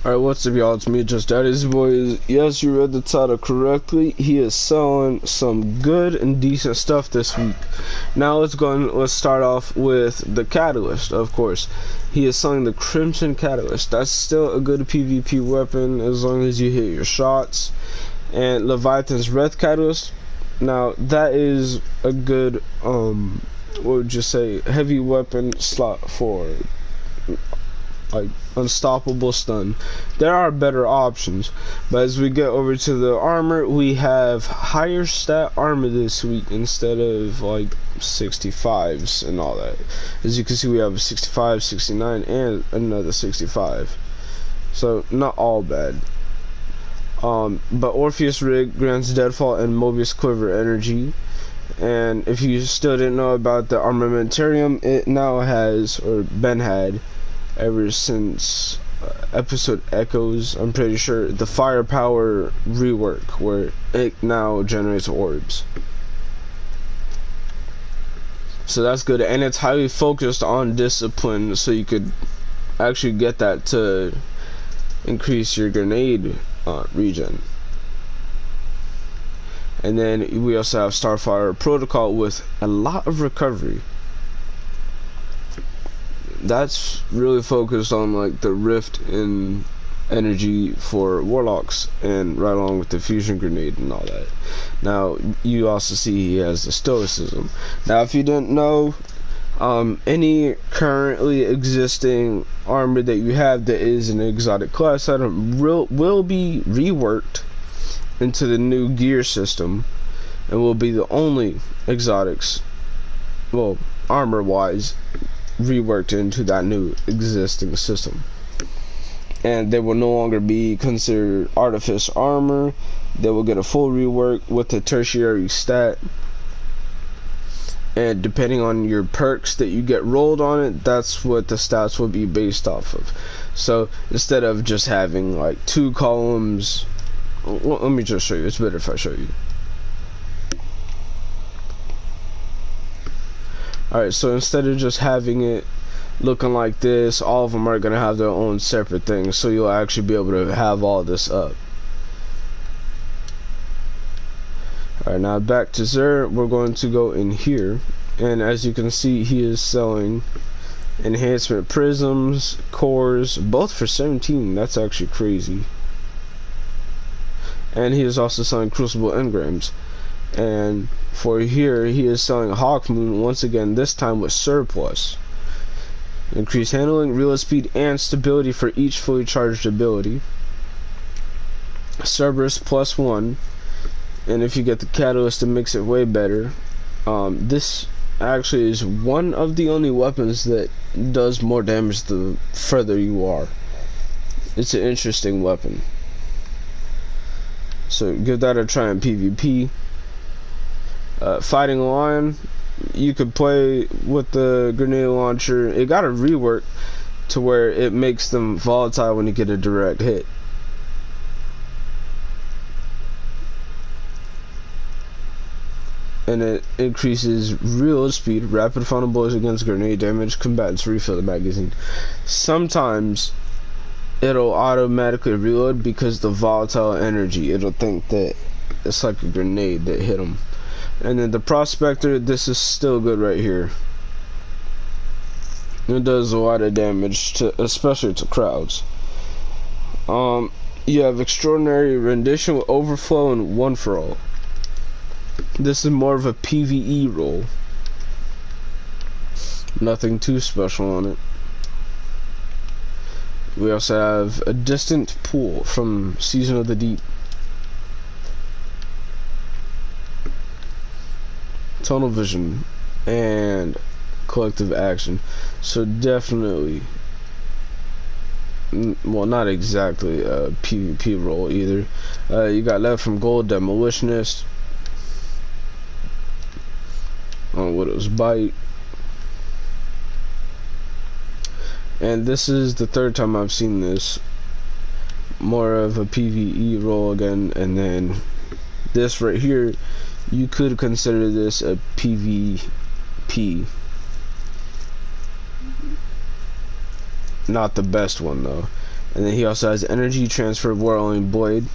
Alright, what's up, y'all? It's me, Just Daddy's Boys. Yes, you read the title correctly. He is selling some good and decent stuff this week. Now let's start off with the Catalyst, of course. He is selling the Crimson Catalyst. That's still a good PvP weapon as long as you hit your shots. And Leviathan's Wrath Catalyst. Now, that is a good, what would you say, heavy weapon slot for like unstoppable stun. There are better options, but as we get over to the armor, we have higher stat armor this week instead of like 65s and all that. As you can see, we have a 65, 69, and another 65, so not all bad. But Orpheus Rig grants Deadfall and Mobius Quiver energy. And if you still didn't know about the Armamentarium, it now has, or Ben had ever since episode Echoes, I'm pretty sure, the firepower rework where it now generates orbs. So that's good, and it's highly focused on discipline, so you could actually get that to increase your grenade regen. And then we also have Starfire Protocol with a lot of recovery. That's really focused on like the rift in energy for warlocks, and right along with the fusion grenade and all that. Now you also see he has the stoicism. Now if you didn't know, any currently existing armor that you have that is an exotic class item will be reworked into the new gear system, and will be the only exotics, well, armor wise, reworked into that new existing system. And they will no longer be considered artifice armor. They will get a full rework with the tertiary stat, and depending on your perks that you get rolled on it, that's what the stats will be based off of. So instead of just having like 2 columns, well, let me just show you. It's better if I show you. Alright, so instead of just having it looking like this, all of them are going to have their own separate things, so you'll actually be able to have all this up. Alright, now back to Zer. We're going to go in here, and as you can see, he is selling enhancement prisms, cores, both for 17. That's actually crazy. And he is also selling crucible engrams. And for here, he is selling Hawkmoon once again, this time with surplus. Increased handling, reload speed, and stability for each fully charged ability. Cerberus +1, and if you get the Catalyst, it makes it way better. This actually is one of the only weapons that does more damage the further you are. It's an interesting weapon, so give that a try in PvP. Fighting Lion, you could play with the grenade launcher. It got a rework to where it makes them volatile when you get a direct hit. And it increases reload speed, rapid final blows against grenade damage, combatants refill the magazine. Sometimes it'll automatically reload because the volatile energy, it'll think that it's like a grenade that hit them. And then the Prospector, this is still good right here. It does a lot of damage, to, especially to crowds. You have Extraordinary Rendition with Overflow and One for All. This is more of a PvE role. Nothing too special on it. We also have a Distant Pool from Season of the Deep. Tunnel Vision and Collective Action. So definitely, well, not exactly a PvP role either. You got Left from Gold, Demolitionist, Widow's Bite, and this is the 3rd time I've seen this. More of a PvE role again, and then this right here, you could consider this a PvP. Not the best one though. And then he also has energy transfer whirling blade,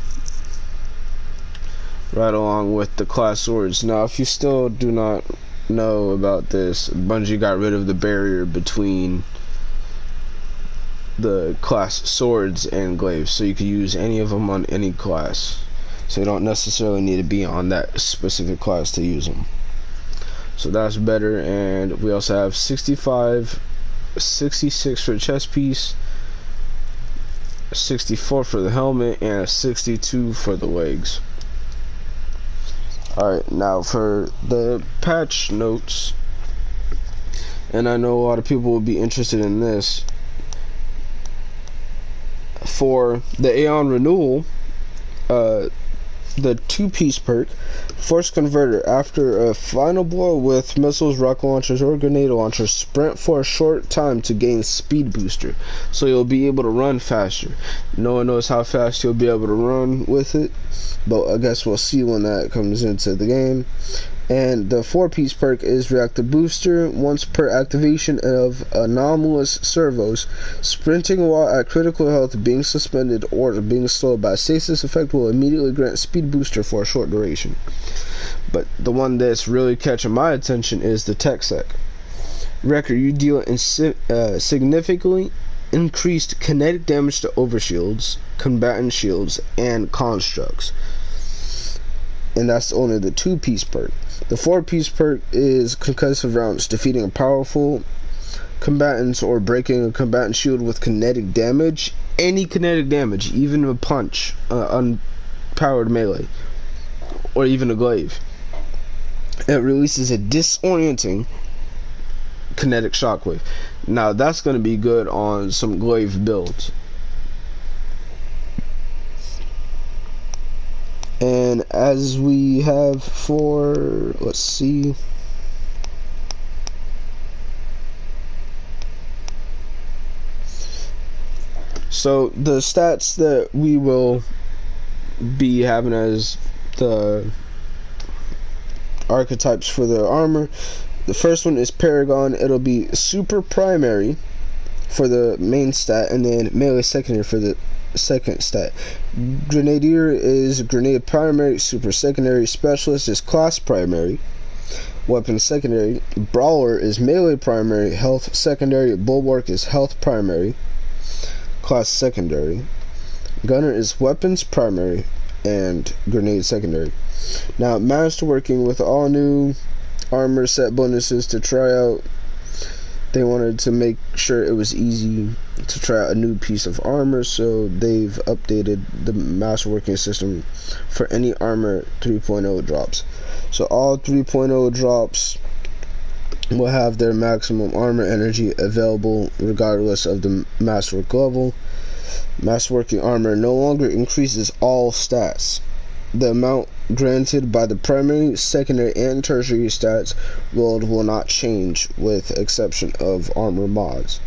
right along with the class swords. Now, if you still do not know about this, Bungie got rid of the barrier between the class swords and glaives, so you can use any of them on any class. So you don't necessarily need to be on that specific class to use them. So that's better. And we also have 65, 66 for the chest piece, 64 for the helmet, and 62 for the legs. Alright, now for the patch notes, and I know a lot of people will be interested in this. For the Aeon Renewal, the 2-piece perk, Force Converter. After a final blow with missiles, rocket launchers, or grenade launchers, sprint for a short time to gain speed booster. So you'll be able to run faster. No one knows how fast you'll be able to run with it, but I guess we'll see when that comes into the game. And the 4-piece perk is Reactive Booster. Once per activation of anomalous servos, sprinting while at critical health, being suspended, or being slowed by stasis effect will immediately grant speed booster for a short duration. But the one that's really catching my attention is the Tech Sec. Record, you deal significantly increased kinetic damage to overshields, combatant shields, and constructs. And that's only the 2-piece perk. The 4-piece perk is concussive rounds, defeating a powerful combatants or breaking a combatant shield with kinetic damage. Any kinetic damage, even a punch, unpowered melee, or even a glaive. It releases a disorienting kinetic shockwave. Now that's going to be good on some glaive builds. And as we have for, let's see, so the stats that we will be having as the archetypes for the armor, the first one is Paragon. It'll be super primary for the main stat, and then melee secondary for the second stat. Grenadier is grenade primary, super secondary. Specialist is class primary, weapon secondary. Brawler is melee primary, health secondary. Bulwark is health primary, class secondary. Gunner is weapons primary and grenade secondary. Now, masterworking with all new armor set bonuses to try out. They wanted to make sure it was easy to try out a new piece of armor, so they've updated the masterworking system for any armor 3.0 drops. So all 3.0 drops will have their maximum armor energy available regardless of the masterwork level. Masterworking armor no longer increases all stats. The amount granted by the primary, secondary, and tertiary stats rolled will not change with exception of armor mods.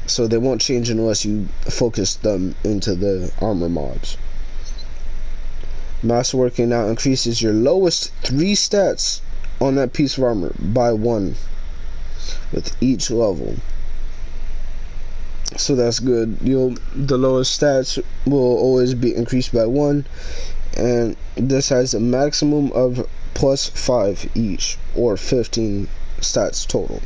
So they won't change unless you focus them into the armor mods. Masterworking now increases your lowest 3 stats on that piece of armor by 1 with each level. So that's good. The lowest stats will always be increased by 1. And this has a maximum of plus 5 each, or 15 stats total.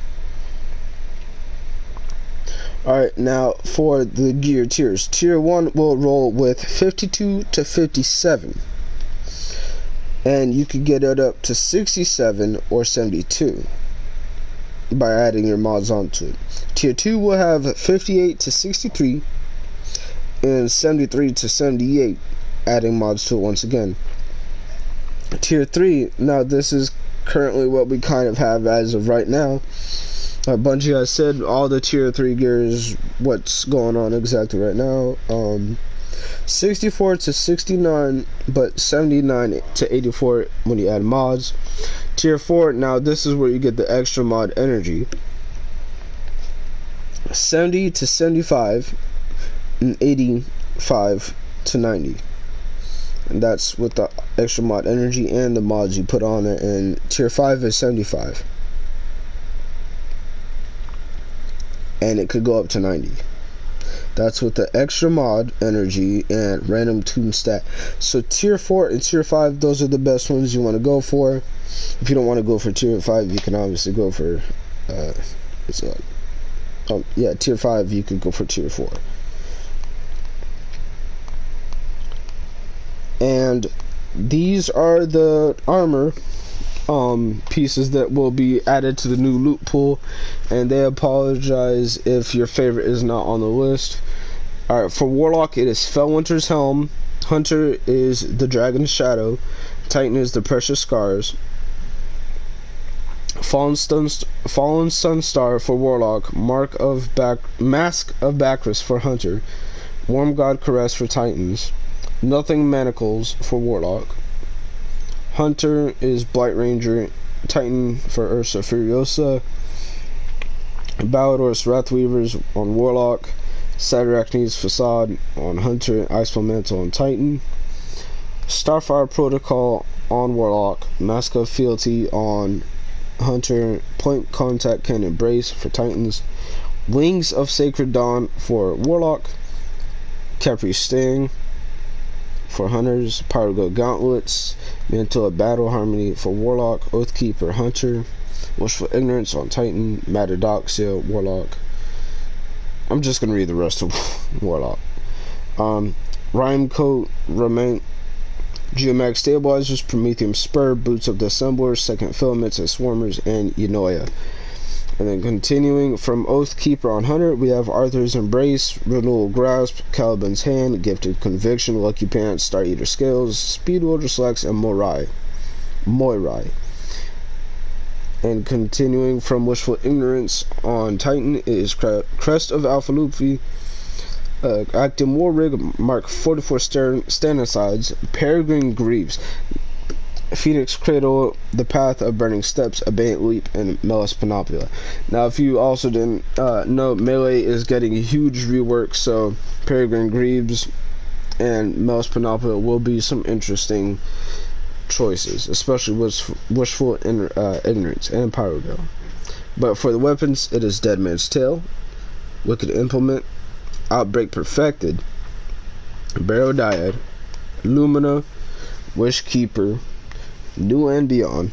Alright, now for the gear tiers. Tier 1 will roll with 52 to 57. And you can get it up to 67 or 72 by adding your mods onto it. Tier 2 will have 58 to 63 and 73 to 78. Adding mods to it once again. Tier 3, now this is currently what we kind of have as of right now. Bungie has said all the tier 3 gears, what's going on exactly right now. 64 to 69, but 79 to 84 when you add mods. Tier 4, now this is where you get the extra mod energy. 70 to 75 and 85 to 90. And that's with the extra mod energy and the mods you put on it. And tier 5 is 75. And it could go up to 90. That's with the extra mod energy and random tomb stat. So tier 4 and tier 5, those are the best ones you want to go for. If you don't want to go for tier 5, you can obviously go for tier 5, you could go for tier 4. And these are the armor pieces that will be added to the new loot pool, and they apologize if your favorite is not on the list. Alright, for Warlock it is Fellwinter's Helm, Hunter is the Dragon's Shadow, Titan is the Precious Scars, Fallen Sunstar for Warlock, Mask of Bacchus for Hunter, Warm God Caress for Titans, Nothing Manacles for Warlock, Hunter is Blight Ranger, Titan for Ursa Furiosa, Balador's Wrathweavers on Warlock, Saturachne's Facade on Hunter, Icewind Mantle on Titan, Starfire Protocol on Warlock, Mask of Fealty on Hunter, Point Contact Cannon Brace for Titans, Wings of Sacred Dawn for Warlock, Capri Sting for Hunters, Pyrogo Gauntlets, Mantle of Battle Harmony for Warlock, Oathkeeper Hunter, Wishful Ignorance on Titan, Matadoxia Warlock. I'm just gonna read the rest of Warlock. Rhyme Coat, Remain, Geomag Stabilizers, Prometheum Spur, Boots of the Assembler, Second Filaments and Swarmers, and Eunoia. And then continuing from Oathkeeper on Hunter, we have Arthur's Embrace, Renewal Grasp, Caliban's Hand, Gifted Conviction, Lucky Pants, Star Eater Scales, Speed Welder Slacks, and Moirai. And continuing from Wishful Ignorance on Titan is Crest of Alpha Luffy, Acting War Rig, Mark 44 Stanicides, Peregrine Greaves, Phoenix Cradle, The Path of Burning Steps, Abeyant Leap, and Melis Panoplia. Now, if you also didn't know, Melee is getting a huge rework, so Peregrine Greaves and Melis Panoplia will be some interesting choices, especially with Wishful Ignorance and Pyrogo. But for the weapons, it is Dead Man's Tail, Wicked Implement, Outbreak Perfected, Barrow Dyad, Lumina, Wish Keeper, New and Beyond,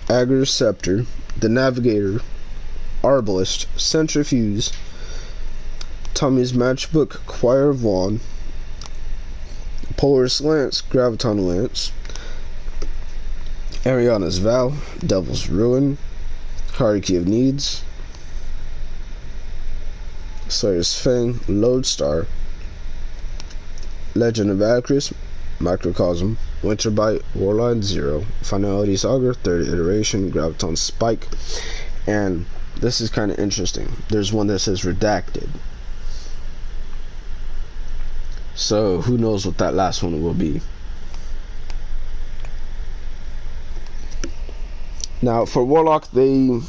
Agar's Scepter, The Navigator, Arbalist, Centrifuge, Tommy's Matchbook, Choir of Vaughn, Polaris Lance, Graviton Lance, Ariana's Vow, Devil's Ruin, Hierarchy of Needs, Slayer's Fang, Lodestar, Legend of Acris, Microcosm, Winterbite, Warline Zero, Finality's Augur, Third Iteration, Graviton Spike, and this is kind of interesting. There's one that says Redacted. So who knows what that last one will be. Now for Warlock, they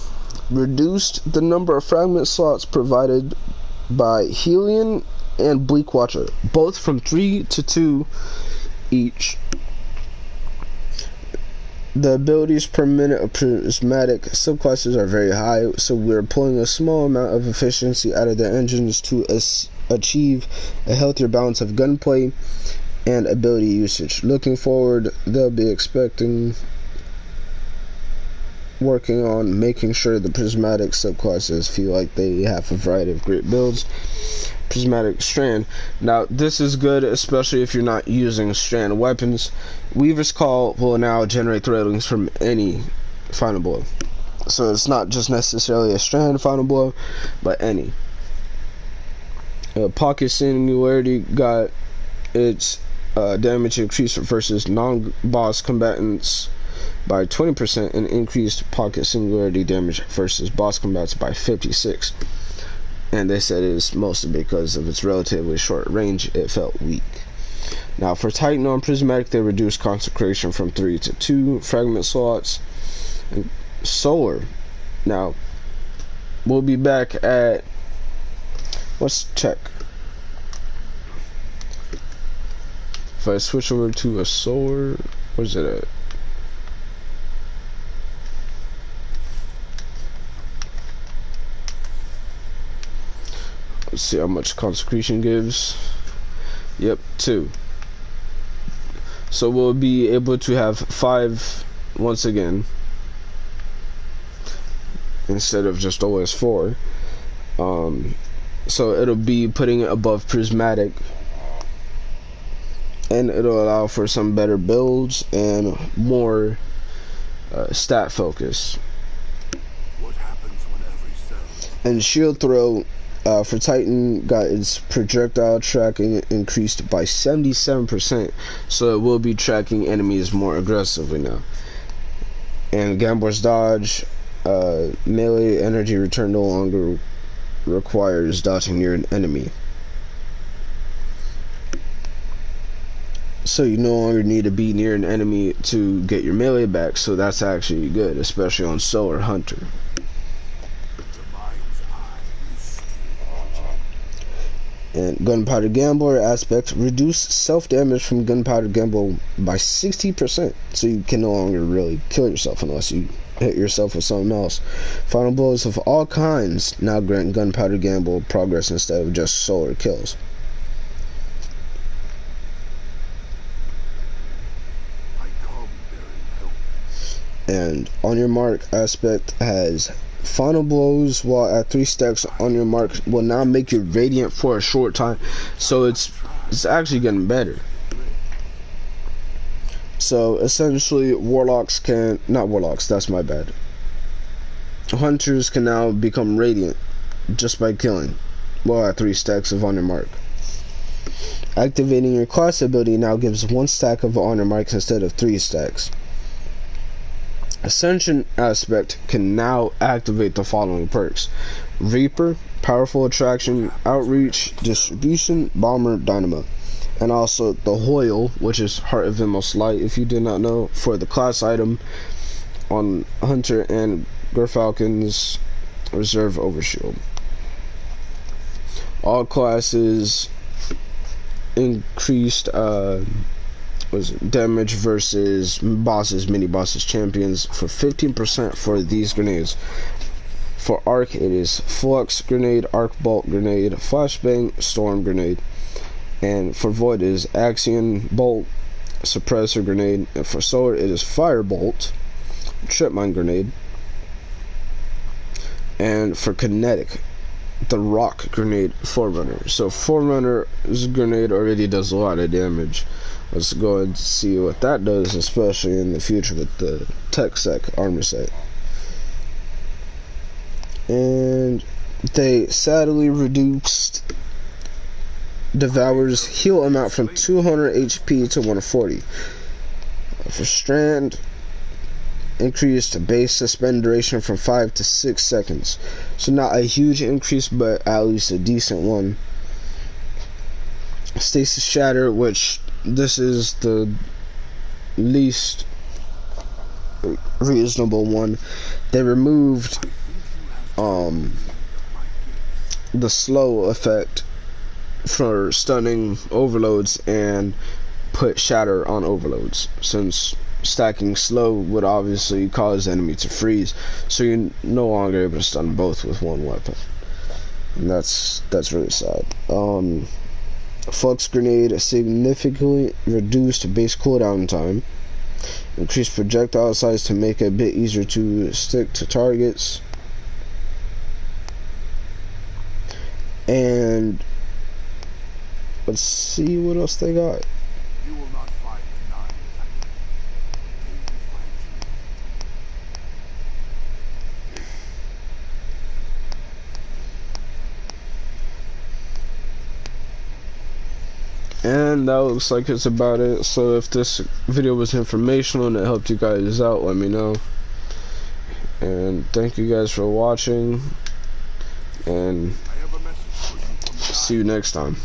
reduced the number of fragment slots provided by Helion and Bleakwatcher, both from 3 to 2 each. The abilities per minute of prismatic subclasses are very high, so we're pulling a small amount of efficiency out of the engines to achieve a healthier balance of gunplay and ability usage. Looking forward, they'll be working on making sure the prismatic subclasses feel like they have a variety of great builds. Prismatic Strand. Now, this is good, especially if you're not using strand weapons. Weaver's Call will now generate threadlings from any final blow. So it's not just necessarily a strand final blow, but any. Pocket Singularity got its damage increased versus non-boss combatants by 20% and increased Pocket Singularity damage versus boss combats by 56%. And they said it is mostly because of its relatively short range, it felt weak. Now for Titan on Prismatic, they reduced Consecration from 3 to 2 fragment slots. And Solar, now we'll be back at, let's check. If I switch over to a Solar, where's it at? Let's see how much consecration gives. Yep, 2. So we'll be able to have 5 once again, instead of just always 4. So it'll be putting it above prismatic, and it'll allow for some better builds and more stat focus. What happens when every cell... And shield throw for Titan got its projectile tracking increased by 77%, so it will be tracking enemies more aggressively now. And Gambor's dodge, melee energy return no longer requires dodging near an enemy, so you no longer need to be near an enemy to get your melee back. So that's actually good, especially on Soul or Hunter. And Gunpowder Gambler aspect, reduce self-damage from Gunpowder Gambler by 60%, so you can no longer really kill yourself unless you hit yourself with something else. Final blows of all kinds now grant Gunpowder Gambler progress instead of just solar kills. And On Your Mark aspect has final blows while at 3 stacks on your mark will now make you radiant for a short time, so it's actually getting better. So essentially warlocks can, not warlocks, that's my bad, hunters can now become radiant just by killing while at 3 stacks of On Your Mark. Activating your class ability now gives 1 stack of On Your Marks instead of 3 stacks. Ascension aspect can now activate the following perks: Reaper, Powerful Attraction, Outreach, Distribution, Bomber, Dynamo. And also the Hoyle, which is Heart of Immortal Light, if you did not know, for the class item on Hunter and Gerfalcon's Reserve Overshield. All classes increased was damage versus bosses, mini bosses, champions for 15% for these grenades. For arc, it is Flux Grenade, Arc Bolt Grenade, Flashbang, Storm Grenade. And for void, it is Axion Bolt, Suppressor Grenade. And for solar, it is Firebolt, Trip Mine Grenade. And for kinetic, the Rock Grenade Forerunner. So Forerunner's grenade already does a lot of damage. Let's go and see what that does, especially in the future with the Tech Sec armor set. And they sadly reduced Devour's heal amount from 200 HP to 140. For Strand, increased base suspend duration from 5 to 6 seconds. So not a huge increase, but at least a decent one. Stasis Shatter, which this is the least reasonable one. They removed the slow effect for stunning overloads and put shatter on overloads, since stacking slow would obviously cause the enemy to freeze, so you're no longer able to stun both with one weapon, and that's really sad. Flux Grenade significantly reduced base cooldown time, increased projectile size to make it a bit easier to stick to targets, and let's see what else they got. You will not fight tonight. And that looks like it's about it. So if this video was informational and it helped you guys out, let me know. And thank you guys for watching, and see you next time.